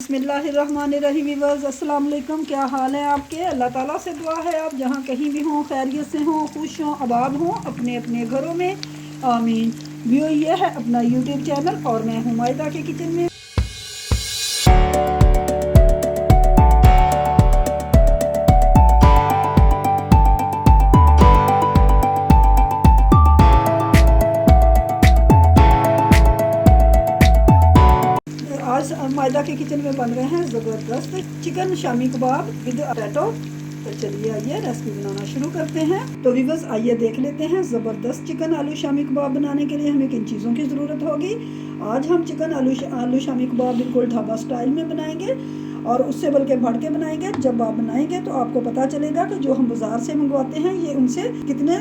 बिस्मिल्लाहिर्रहमानिर्रहीम वीवर्स, अस्सलाम वालेकुम। क्या हाल है आपके? अल्लाह ताला से दुआ है आप जहाँ कहीं भी हों खैरियत से हों, खुश हों, आबाद हों अपने अपने घरों में, आमीन। व्यू ये है अपना यूट्यूब चैनल और मैं हूँ मायदा के किचन में। आज मायदा के किचन में बन रहे हैं ज़बरदस्त chicken shami kebab with potato. तो चलिए आइए रेसिपी बनाना शुरू करते हैं। तो व्यूअर्स आइए देख लेते हैं ज़बरदस्त चिकन आलू शामी कबाब बनाने के लिए हमें किन चीज़ों की ज़रूरत होगी। आज हम चिकन आलू शामी कबाब बिल्कुल ढाबा स्टाइल में बनाएंगे और उससे बल्कि बढ़ के बनाएंगे। जब आप बनाएंगे तो आपको पता चलेगा कि जो हम बाज़ार से मंगवाते हैं ये उनसे कितने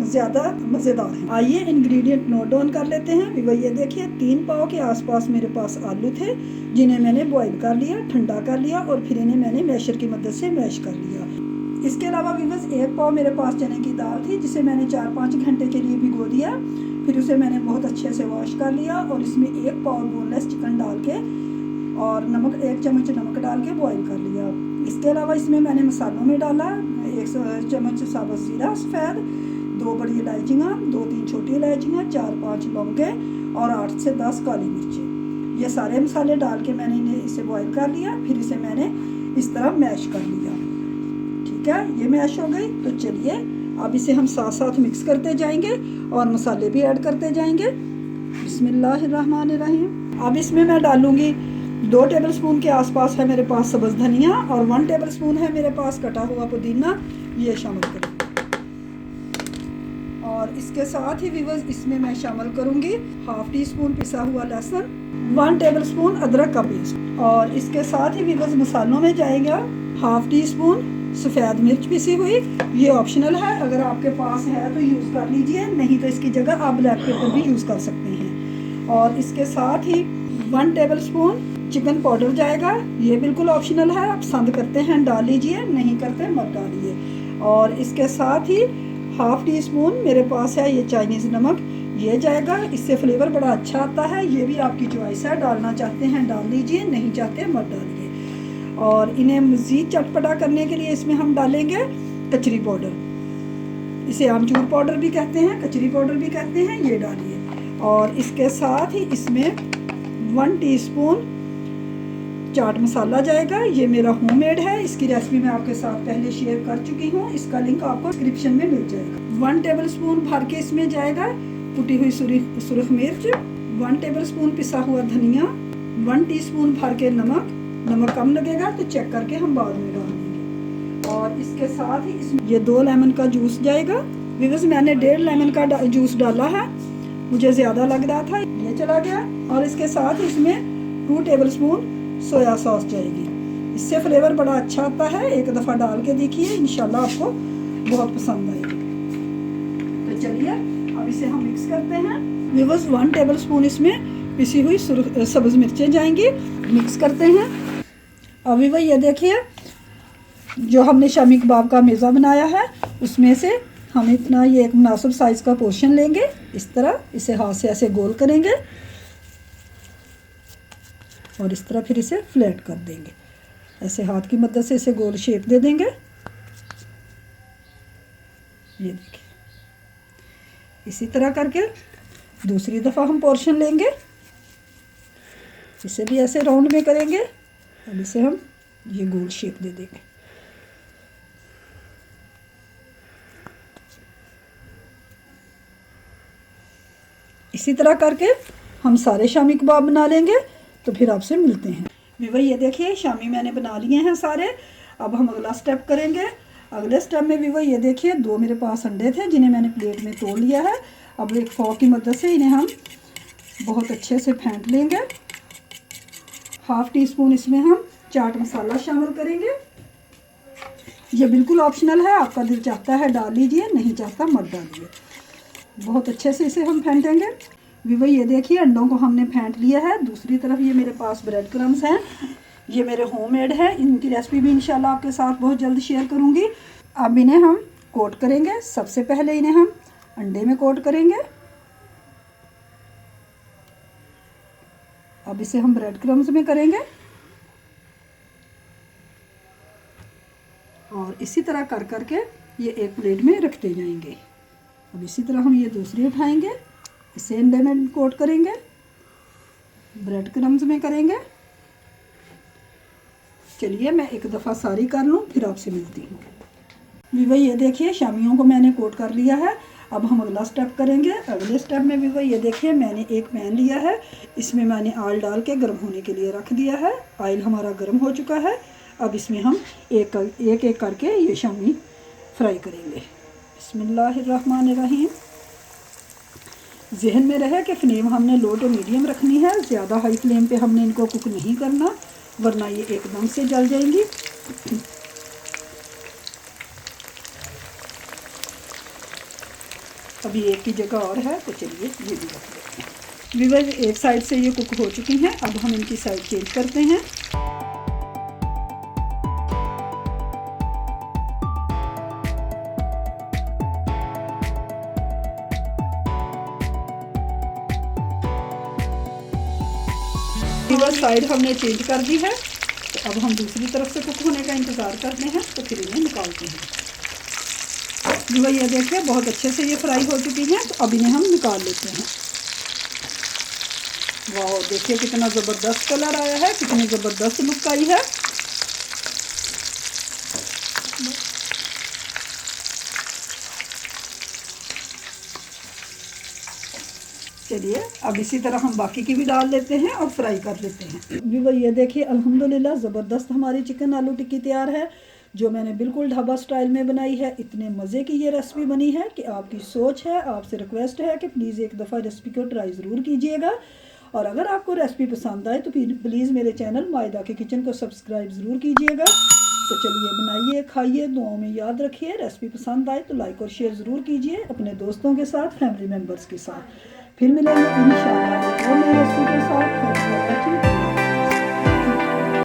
ज़्यादा मज़ेदार हैं। आइए इंग्रेडिएंट नोट डाउन कर लेते हैं। ये देखिए 3 पाव के आसपास मेरे पास आलू थे जिन्हें मैंने बॉईल कर लिया, ठंडा कर लिया और फिर इन्हें मैंने मैशर की मदद से मैश कर लिया। इसके अलावा व्यूअर्स 1 पाव मेरे पास चने की दाल थी जिसे मैंने 4-5 घंटे के लिए भिगो दिया। फिर उसे मैंने बहुत अच्छे से वॉश कर लिया और इसमें 1 पाव बोनलेस चिकन डाल के और नमक 1 चम्मच नमक डाल के बॉईल कर लिया। इसके अलावा इसमें मैंने मसालों में डाला 1 चम्मच साबुत ज़ीरा सफ़ेद, 2 बड़ी इलायचियाँ, 2-3 छोटी इलायचियाँ, 4-5 लौंगे और 8 से 10 काली मिर्चें। ये सारे मसाले डाल के मैंने इसे बॉईल कर लिया। फिर इसे मैंने इस तरह मैश कर लिया। ठीक है, ये मैश हो गई। तो चलिए अब इसे हम साथ साथ मिक्स करते जाएंगे और मसाले भी ऐड करते जाएंगे। बिस्मिल्लाहिर्रहमानिर्रहीम। अब इसमें मैं डालूँगी 2 टेबलस्पून के आसपास है मेरे पास सब्ज़ धनिया और 1 टेबलस्पून है मेरे पास कटा हुआ पुदीना, ये शामिल करूँगी। और इसके साथ ही व्यूअर्स इसमें मैं शामिल करूँगी 1/2 टीस्पून पिसा हुआ लहसुन, 1 टेबलस्पून अदरक का पेस्ट और इसके साथ ही व्यूअर्स मसालों में जाएगा 1/2 टीस्पून सफ़ेद मिर्च पिसी हुई। ये ऑप्शनल है, अगर आपके पास है तो यूज़ कर लीजिए, नहीं तो इसकी जगह आप ब्लैक पेपर भी यूज़ कर सकते हैं। और इसके साथ ही 1 टेबलस्पून चिकन पाउडर जाएगा, ये बिल्कुल ऑप्शनल है, आप पसंद करते हैं डाल लीजिए, नहीं करते मत डालिए। और इसके साथ ही 1/2 टीस्पून मेरे पास है ये चाइनीज़ नमक, ये जाएगा, इससे फ्लेवर बड़ा अच्छा आता है। ये भी आपकी चॉइस है, डालना चाहते हैं डाल लीजिए, नहीं चाहते मत डालिए। और इन्हें मज़ीद चटपटा करने के लिए इसमें हम डालेंगे कचरी पाउडर, इसे आमचूर पाउडर भी कहते हैं, कचरी पाउडर भी कहते हैं, ये डालिए। और इसके साथ ही इसमें 1 टीस्पून चाट मसाला जाएगा, ये मेरा होममेड है, इसकी रेसिपी मैं आपके साथ पहले शेयर कर चुकी हूँ, इसका लिंक आपको डिस्क्रिप्शन में मिल जाएगा। 1 टेबलस्पून भर के इसमें जाएगा कुटी हुई सुरख मिर्च, 1 टेबलस्पून पिसा हुआ धनिया, 1 टीस्पून भर के नमक कम लगेगा तो चेक करके हम बाद में डाल देंगे। और इसके साथ ही इसमें ये 2 लेमन का जूस जाएगा। व्यूअर्स मैंने 1.5 लेमन का जूस डाला है, मुझे ज़्यादा लग रहा था, ये चला गया। और इसके साथ इसमें 2 टेबलस्पून सोया सॉस जाएगी, इससे फ्लेवर बड़ा अच्छा आता है। एक दफ़ा डाल के देखिए, इंशाल्लाह आपको बहुत पसंद आएगी। तो चलिए अब इसे हम मिक्स करते हैं। व्यूअर्स 1 टेबलस्पून इसमें पिसी हुई सब्ज़ मिर्चें जाएंगी, मिक्स करते हैं। अभी वही ये देखिए जो हमने शामी कबाब का मेज़ा बनाया है उसमें से हम इतना ये एक मुनासिब साइज़ का पोर्शन लेंगे, इस तरह इसे हाथ से ऐसे गोल करेंगे और इस तरह फिर इसे फ्लैट कर देंगे, ऐसे हाथ की मदद से इसे गोल शेप दे देंगे। ये देखिए इसी तरह करके दूसरी दफ़ा हम पोर्शन लेंगे, इसे भी ऐसे राउंड में करेंगे और इसे हम ये गोल शेप दे देंगे। इसी तरह करके हम सारे शामी कबाब बना लेंगे, तो फिर आपसे मिलते हैं। व्यूअर ये देखिए शामी मैंने बना लिए हैं सारे। अब हम अगला स्टेप करेंगे। अगले स्टेप में व्यूअर ये देखिए 2 मेरे पास अंडे थे जिन्हें मैंने प्लेट में तोड़ लिया है। अब एक फोर्क की मदद से इन्हें हम बहुत अच्छे से फेंट लेंगे। 1/2 टीस्पून इसमें हम चाट मसाला शामिल करेंगे, ये बिल्कुल ऑप्शनल है, आपका दिल चाहता है डाल लीजिए, नहीं चाहता मत डालिए। बहुत अच्छे से इसे हम फेंटेंगे। व्यूअर ये देखिए अंडों को हमने फेंट लिया है। दूसरी तरफ ये मेरे पास ब्रेड क्रम्स हैं, ये मेरे होममेड है, इनकी रेसिपी भी इंशाल्लाह आपके साथ बहुत जल्द शेयर करूँगी। अब इन्हें हम कोट करेंगे। सबसे पहले इन्हें हम अंडे में कोट करेंगे, अब इसे हम ब्रेड क्रम्स में करेंगे। और इसी तरह कर करके ये एक प्लेट में रखते जाएंगे। अब इसी तरह हम ये दूसरी उठाएंगे, सेम वे में कोट करेंगे, ब्रेड क्रम्स में करेंगे। चलिए मैं एक दफ़ा सारी कर लूँ फिर आपसे मिलती हूँ। वीवर ये देखिए शामियों को मैंने कोट कर लिया है। अब हम अगला स्टेप करेंगे। अगले स्टेप में वीवर ये देखिए मैंने एक पैन लिया है, इसमें मैंने ऑयल डाल के गर्म होने के लिए रख दिया है। ऑयल हमारा गर्म हो चुका है। अब इसमें हम एक एक करके ये शामी फ्राई करेंगे। बिस्मिल्लाहिर्रहमानिर्रहीम। जहन में रहे कि फ्लेम हमने लो टू मीडियम रखनी है, ज़्यादा हाई फ्लेम पे हमने इनको कुक नहीं करना वरना ये एकदम से जल जाएंगी। अभी एक की जगह और है तो चलिए ये भी रख लेते हैं। वीवर एक साइड से ये कुक हो चुकी हैं, अब हम इनकी साइड चेंज करते हैं। वीवर साइड हमने चेंज कर दी है, तो अब हम दूसरी तरफ से कुक होने का इंतज़ार करते हैं, तो फिर इन्हें निकालते हैं। वीवर ये देखिए बहुत अच्छे से ये फ्राई हो चुकी हैं, तो अब इन्हें हम निकाल लेते हैं। वाह देखिए कितना ज़बरदस्त कलर आया है, कितनी ज़बरदस्त लुक आई है। चलिए अब इसी तरह हम बाकी की भी डाल लेते हैं और फ्राई कर लेते हैं। वीवर ये देखिए अल्हम्दुलिल्लाह ज़बरदस्त हमारी चिकन आलू टिक्की तैयार है, जो मैंने बिल्कुल ढाबा स्टाइल में बनाई है। इतने मज़े की ये रेसिपी बनी है कि आपकी सोच है, आपसे रिक्वेस्ट है कि प्लीज़ एक दफ़ा रेसिपी को ट्राई ज़रूर कीजिएगा। और अगर आपको रेसिपी पसंद आए तो प्लीज़ मेरे चैनल मायदा के किचन को सब्सक्राइब ज़रूर कीजिएगा। तो चलिए बनाइए, खाइए, दुआओं में याद रखिए। रेसिपी पसंद आए तो लाइक और शेयर ज़रूर कीजिए अपने दोस्तों के साथ, फैमिली मेम्बर्स के साथ। फिर मिलेंगे इंशाअल्लाह।